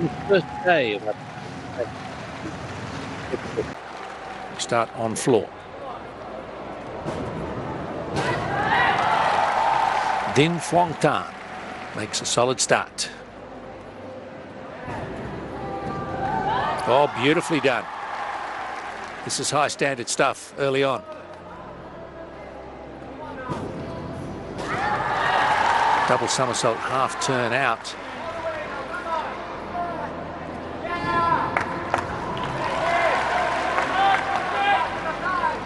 the first day of start on floor. Din Phuong Tan makes a solid start. Oh, beautifully done. This is high standard stuff early on. Double somersault, half turn out.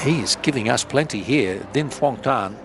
He is giving us plenty here. Din Phuong Tan.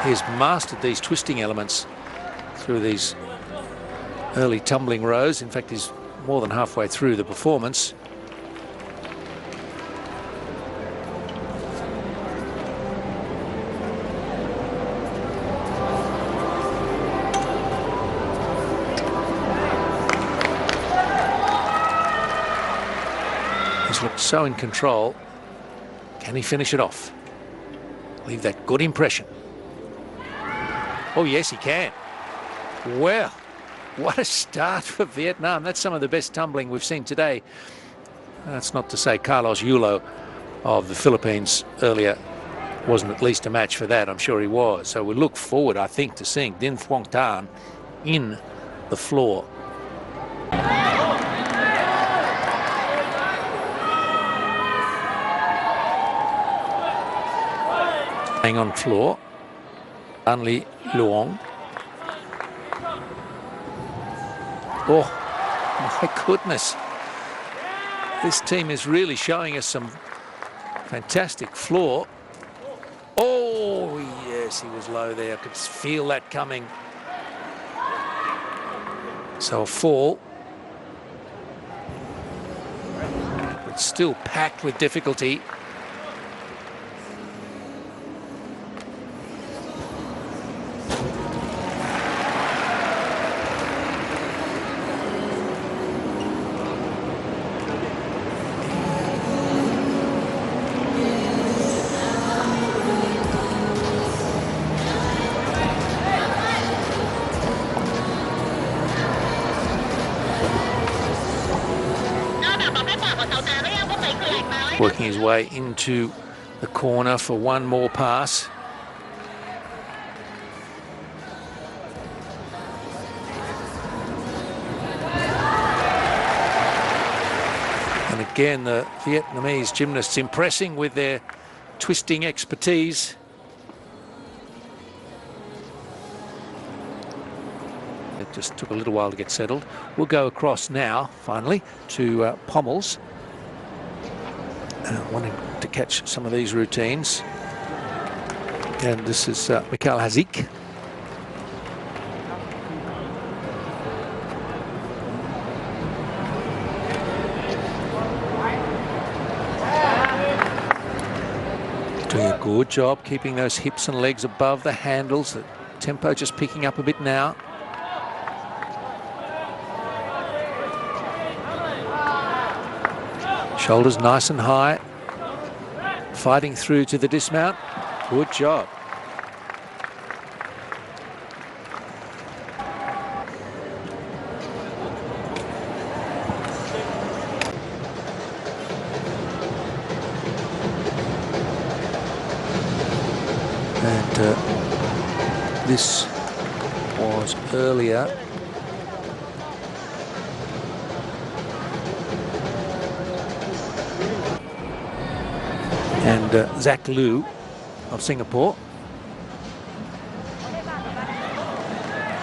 He's mastered these twisting elements through these early tumbling rows. In fact, he's more than halfway through the performance. He's looked so in control. Can he finish it off? Leave that good impression. Oh, yes, he can. Well, what a start for Vietnam. That's some of the best tumbling we've seen today. That's not to say Carlos Yulo of the Philippines earlier wasn't at least a match for that. I'm sure he was. So we look forward, I think, to seeing Din Phuong Tan in the floor. Hang on floor. An Lee Luong. Oh, my goodness. This team is really showing us some fantastic floor. Oh, yes, he was low there. I could feel that coming. So a fall. But still packed with difficulty. Working his way into the corner for one more pass. And again, the Vietnamese gymnasts impressing with their twisting expertise. It just took a little while to get settled. We'll go across now, finally, to Pommell's. Wanting to catch some of these routines. And this is Mikhail Hazik. Doing a good job keeping those hips and legs above the handles. The tempo just picking up a bit now. Shoulders nice and high. Fighting through to the dismount. Good job. And this was earlier. And Zach Liu of Singapore.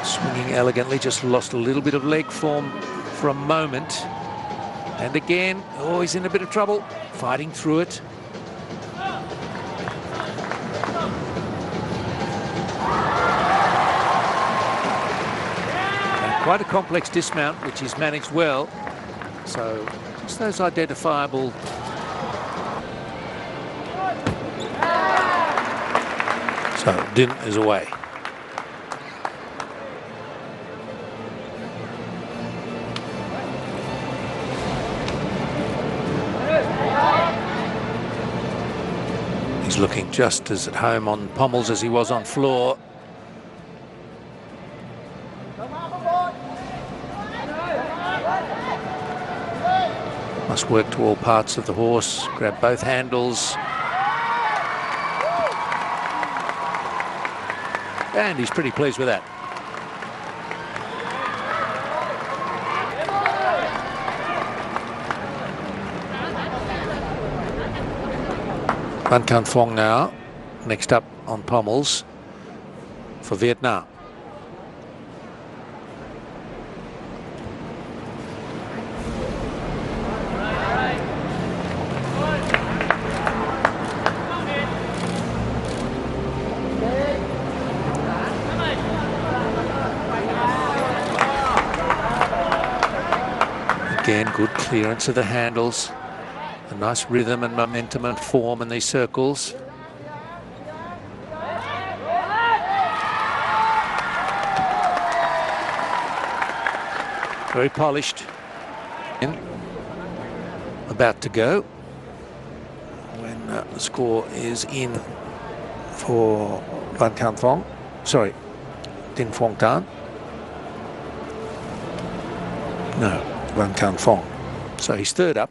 Swinging elegantly, just lost a little bit of leg form for a moment. And again, oh, he's in a bit of trouble, fighting through it. And quite a complex dismount, which he's managed well. So just those identifiable So Din is away. He's looking just as at home on Pommell's as he was on floor. Must work to all parts of the horse, grab both handles. And he's pretty pleased with that. Van Can Phong now, next up on Pommels for Vietnam. Again, good clearance of the handles. A nice rhythm and momentum and form in these circles. Very polished. And about to go when the score is in for Van Can Phong. Sorry, Dinh Phong Tan. No, Van Can Phong. So he's third up.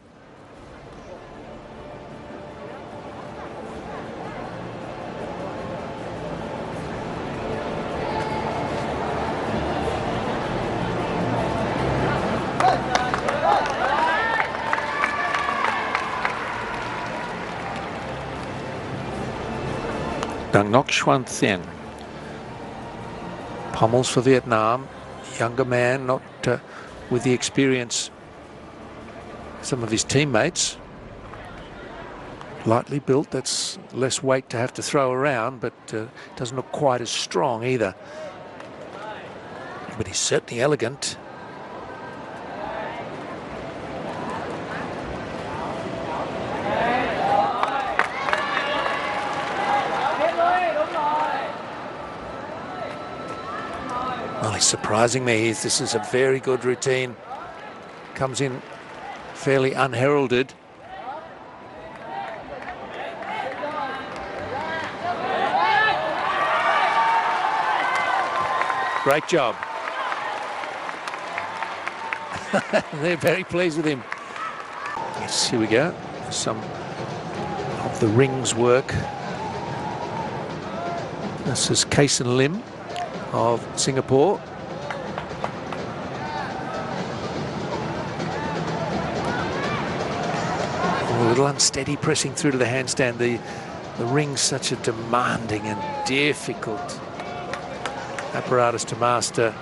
Dang Ngoc Xuan Thien. Pommels for Vietnam. Younger man, not with the experience some of his teammates. Lightly built, that's less weight to have to throw around, but doesn't look quite as strong either. But he's certainly elegant. Well, he's surprising me. This is a very good routine. Comes in fairly unheralded. Great job. They're very pleased with him. Yes, here we go. Some of the rings work. This is Kason Lim of Singapore. A little unsteady pressing through to the handstand. The ring's such a demanding and difficult apparatus to master.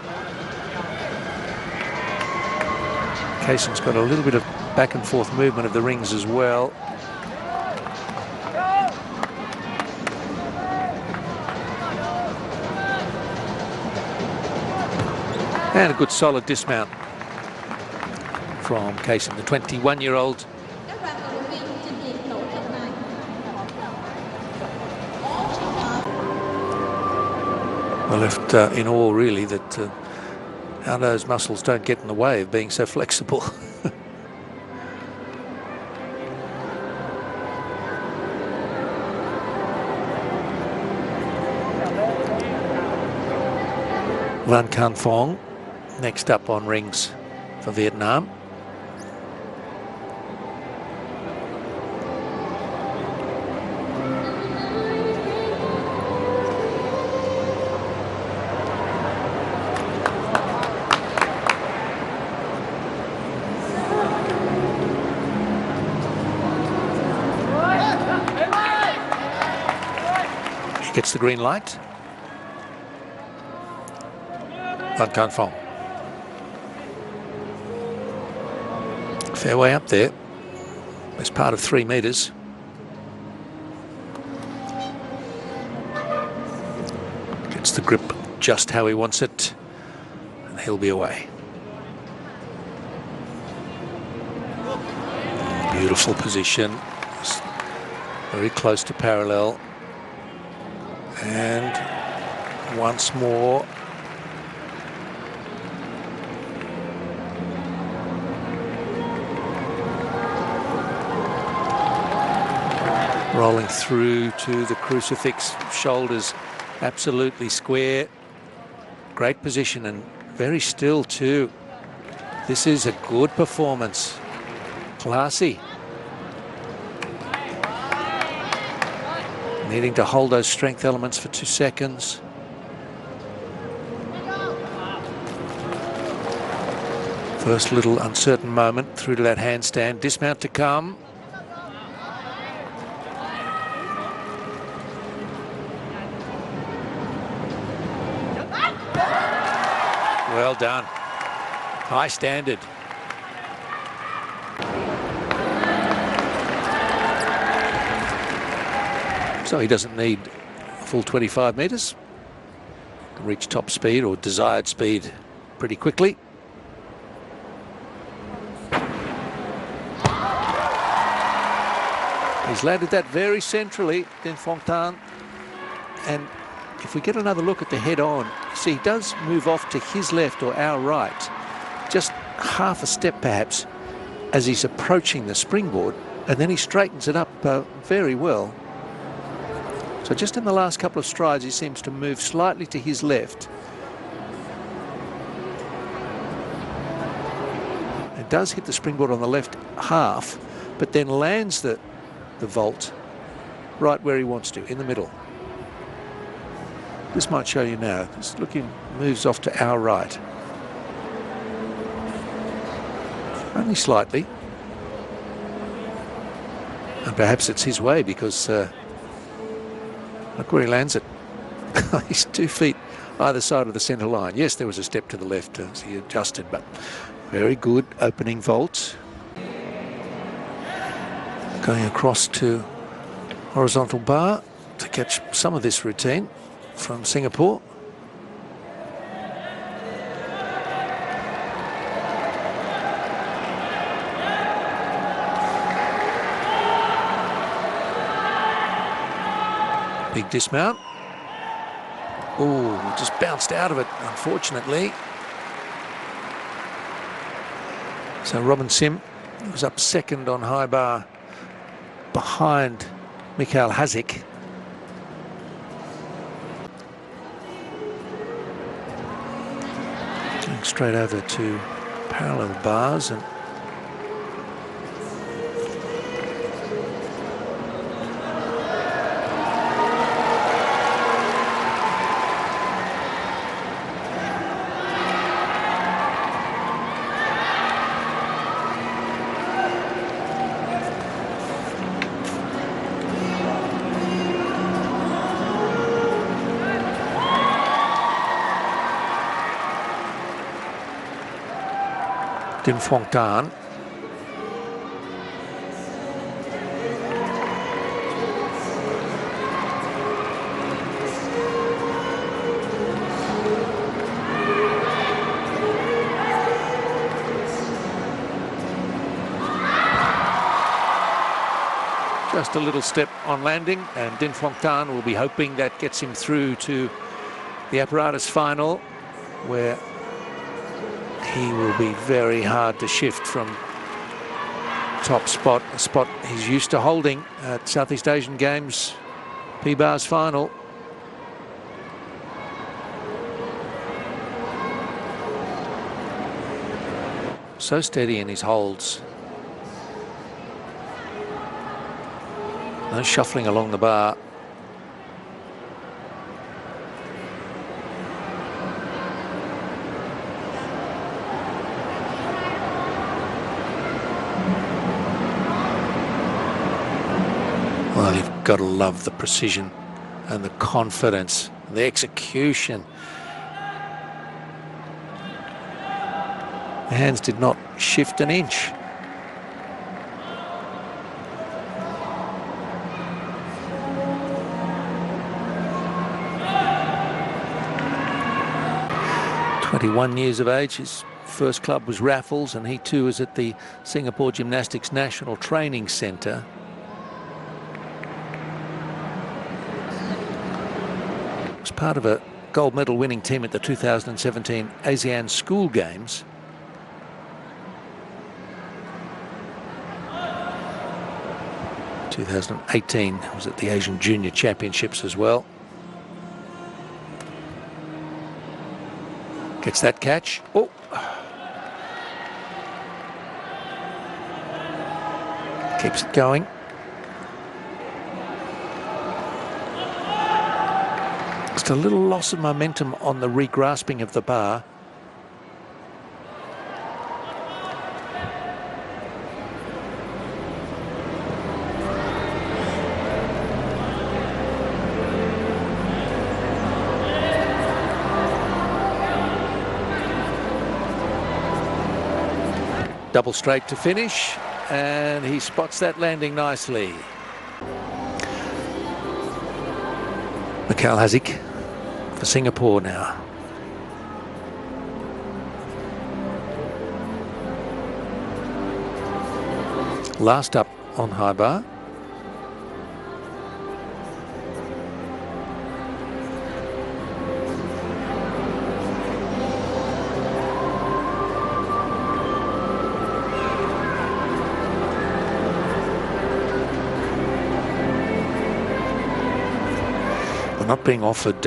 Kason's got a little bit of back and forth movement of the rings as well. And a good solid dismount from Kason, the 21-year-old. We're left in awe, really, that how those muscles don't get in the way of being so flexible. Van Can Phong next up on rings for Vietnam. He gets the green light. Van Can Phong. Fair way up there. Best part of 3 metres. Gets the grip just how he wants it, and he'll be away. Beautiful position. Very close to parallel. And once more. Rolling through to the crucifix, shoulders absolutely square. Great position and Very still too. This is a good performance. Classy. Needing to hold those strength elements for 2 seconds. First little uncertain moment through to that handstand. Dismount to come. Well done. High standard. So he doesn't need a full 25 metres to reach top speed or desired speed pretty quickly. He's landed that very centrally, Dinh Phong Tan. And if we get another look at the head-on, see, he does move off to his left or our right, just half a step perhaps, as he's approaching the springboard, and then he straightens it up very well. So just in the last couple of strides, he seems to move slightly to his left. It does hit the springboard on the left half, but then lands the vault right where he wants to, in the middle. This might show you now. Just looking, moves off to our right. Only slightly. And perhaps it's his way because look where he lands it. He's 2 feet either side of the centre line. Yes, there was a step to the left as he adjusted, but very good opening vault. Going across to horizontal bar to catch some of this routine from Singapore. Big dismount. Oh, just bounced out of it, unfortunately. So Robin Sim was up second on high bar behind Mikhail Hazik. Going straight over to parallel bars and Dinh Phong Tan. Just a little step on landing, and Dinh Phong Tan will be hoping that gets him through to the apparatus final, where he will be very hard to shift from top spot, a spot he's used to holding at Southeast Asian Games P-Bars final. So steady in his holds. No shuffling along the bar. Well, you've got to love the precision and the confidence, the execution. The hands did not shift an inch. "21 years of age, his first club was Raffles, and he too is at the Singapore Gymnastics National Training Centre. Was part of a gold medal winning team at the 2017 ASEAN School Games. In 2018 was at the Asian Junior Championships as well. Gets that catch. Oh. Keeps it going. Just a little loss of momentum on the regrasping of the bar. Double straight to finish, and he spots that landing nicely. Mikhail Hazik for Singapore now. Last up on high bar. Not being offered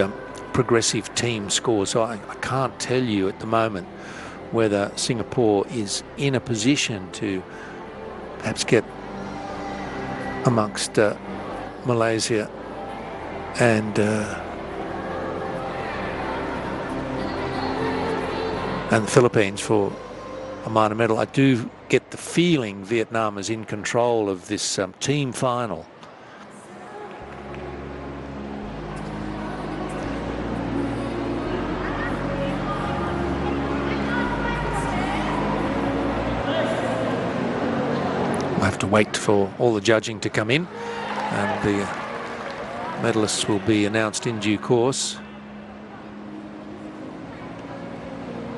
progressive team scores, so I can't tell you at the moment whether Singapore is in a position to perhaps get amongst Malaysia and the Philippines for a minor medal. I do get the feeling Vietnam is in control of this team final. Have to wait for all the judging to come in, and the medalists will be announced in due course.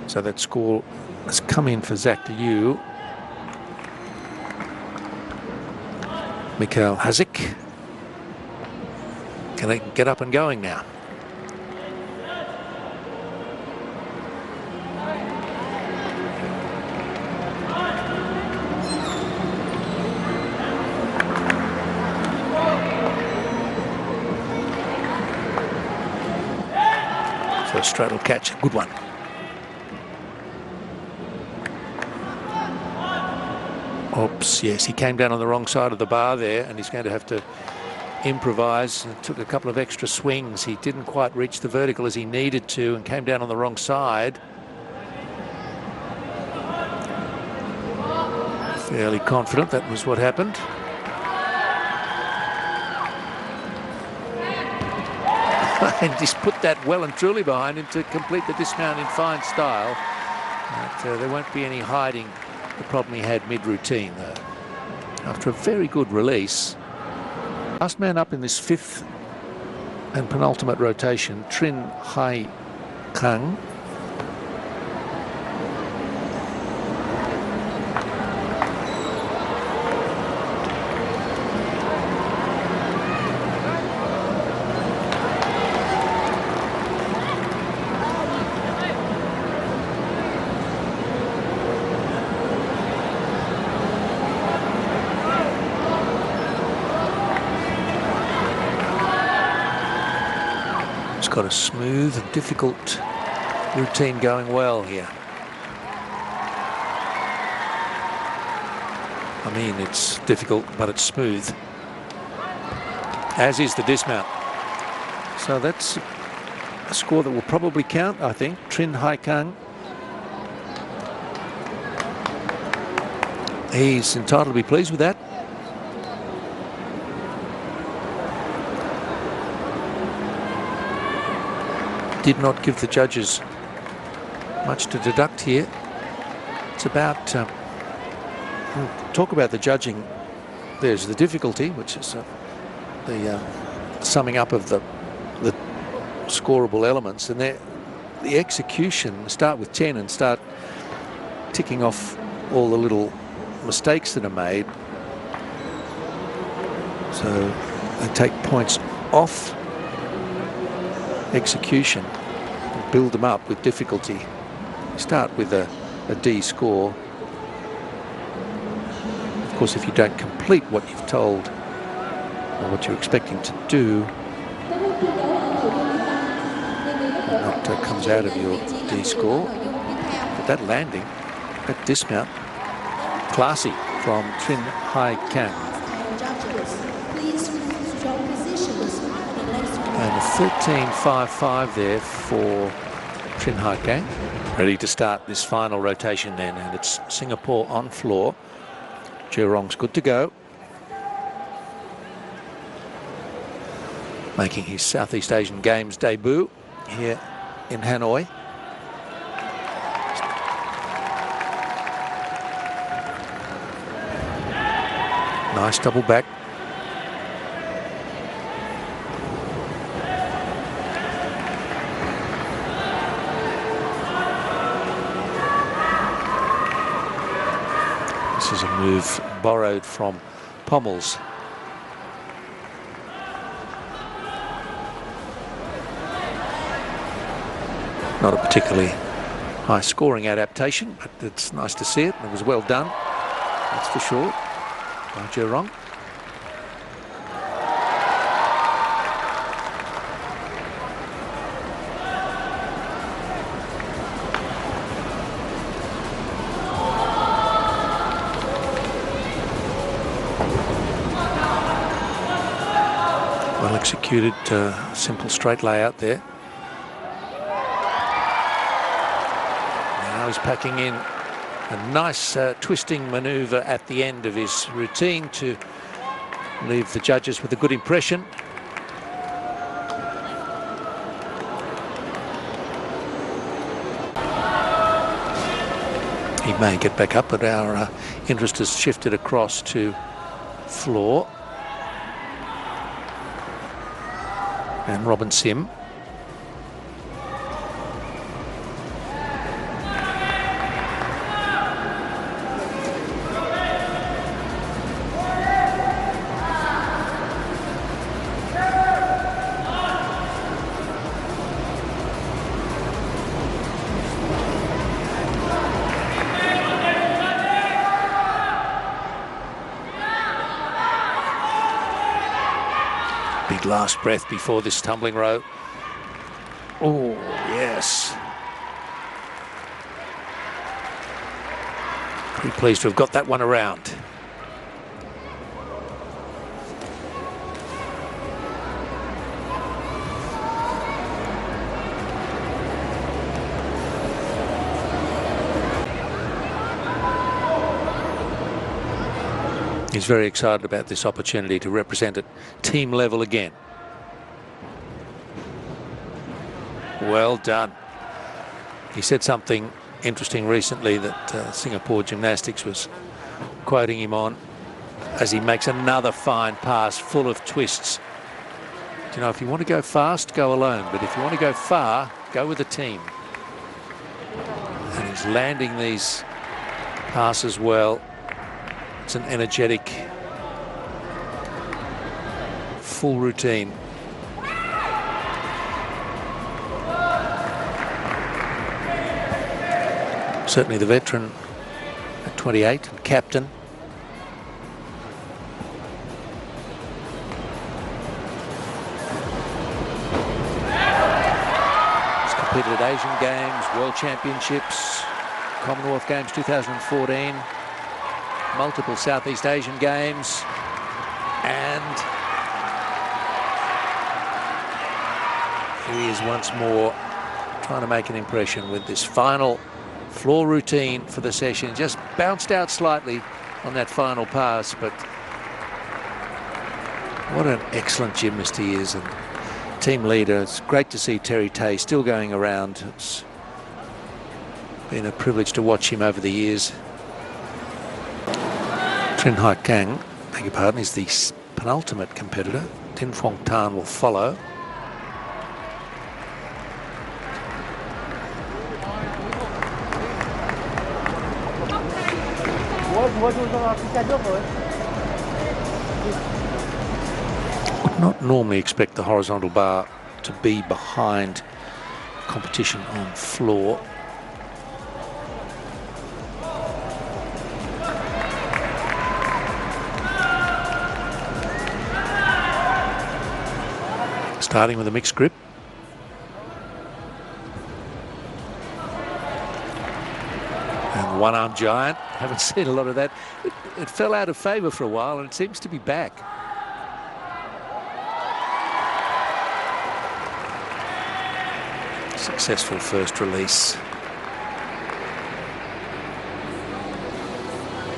So that score has come in for Zach Liu. Mikhail Hazik. Can they get up and going now? So a straddle catch, a good one. Oops, yes, he came down on the wrong side of the bar there, and he's going to have to improvise. It took a couple of extra swings. He didn't quite reach the vertical as he needed to and came down on the wrong side. Fairly confident that was what happened. And he's put that well and truly behind him to complete the dismount in fine style. But there won't be any hiding the problem he had mid-routine, though. After a very good release. Last man up in this fifth and penultimate rotation, Trin Hai Kang. Got a smooth and difficult routine going well here. I mean, it's difficult, but it's smooth, as is the dismount. So that's a score that will probably count, I think. Trin Hai Kang. He's entitled to be pleased with that. Did not give the judges much to deduct here. It's about, we'll talk about the judging. There's the difficulty, which is the summing up of the scoreable elements, and the execution. Start with 10 and start ticking off all the little mistakes that are made. So they take points off execution and build them up with difficulty. Start with a D score. Of course, if you don't complete what you've told or what you're expecting to do, not come comes out of your D-score. But that landing, that dismount, classy from Trin Hai Kang. And a 13.55 there for Trin Hai Kang. Ready to start this final rotation then, and it's Singapore on floor. Jerong's good to go. Making his Southeast Asian Games debut here in Hanoi. Nice double back. This is a move borrowed from Pommell's. Not a particularly high scoring adaptation, but it's nice to see it. It was well done, that's for sure, by Jerong. Well executed, simple straight layout there. Now he's packing in a nice twisting manoeuvre at the end of his routine to leave the judges with a good impression. He may get back up, but our interest has shifted across to floor. And Robin Sim. Big last breath before this tumbling row. Oh, yes. Pretty pleased to have got that one around. He's very excited about this opportunity to represent at team level again. Well done. He said something interesting recently that Singapore Gymnastics was quoting him on as he makes another fine pass full of twists. You know, if you want to go fast, go alone, but if you want to go far, go with a team. And he's landing these passes well. It's an energetic, full routine. Certainly the veteran at 28, and captain. He's competed at Asian Games, World Championships, Commonwealth Games 2014. Multiple Southeast Asian Games, and here he is once more trying to make an impression with this final floor routine for the session. Just bounced out slightly on that final pass, but what an excellent gymnast he is, and team leader. It's great to see Terry Tay still going around. It's been a privilege to watch him over the years. Trin Hai Kang, beg your pardon, is the penultimate competitor. Tin Fong Tan will follow. Would not normally expect the horizontal bar to be behind competition on floor. Starting with a mixed grip. One-arm giant. Haven't seen a lot of that. It fell out of favour for a while and it seems to be back. Successful first release.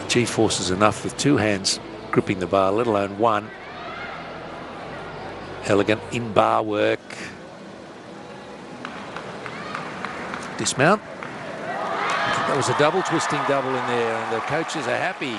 G-force is enough with two hands gripping the bar, let alone one. Elegant in-bar work. Dismount. That was a double twisting double in there, and the coaches are happy.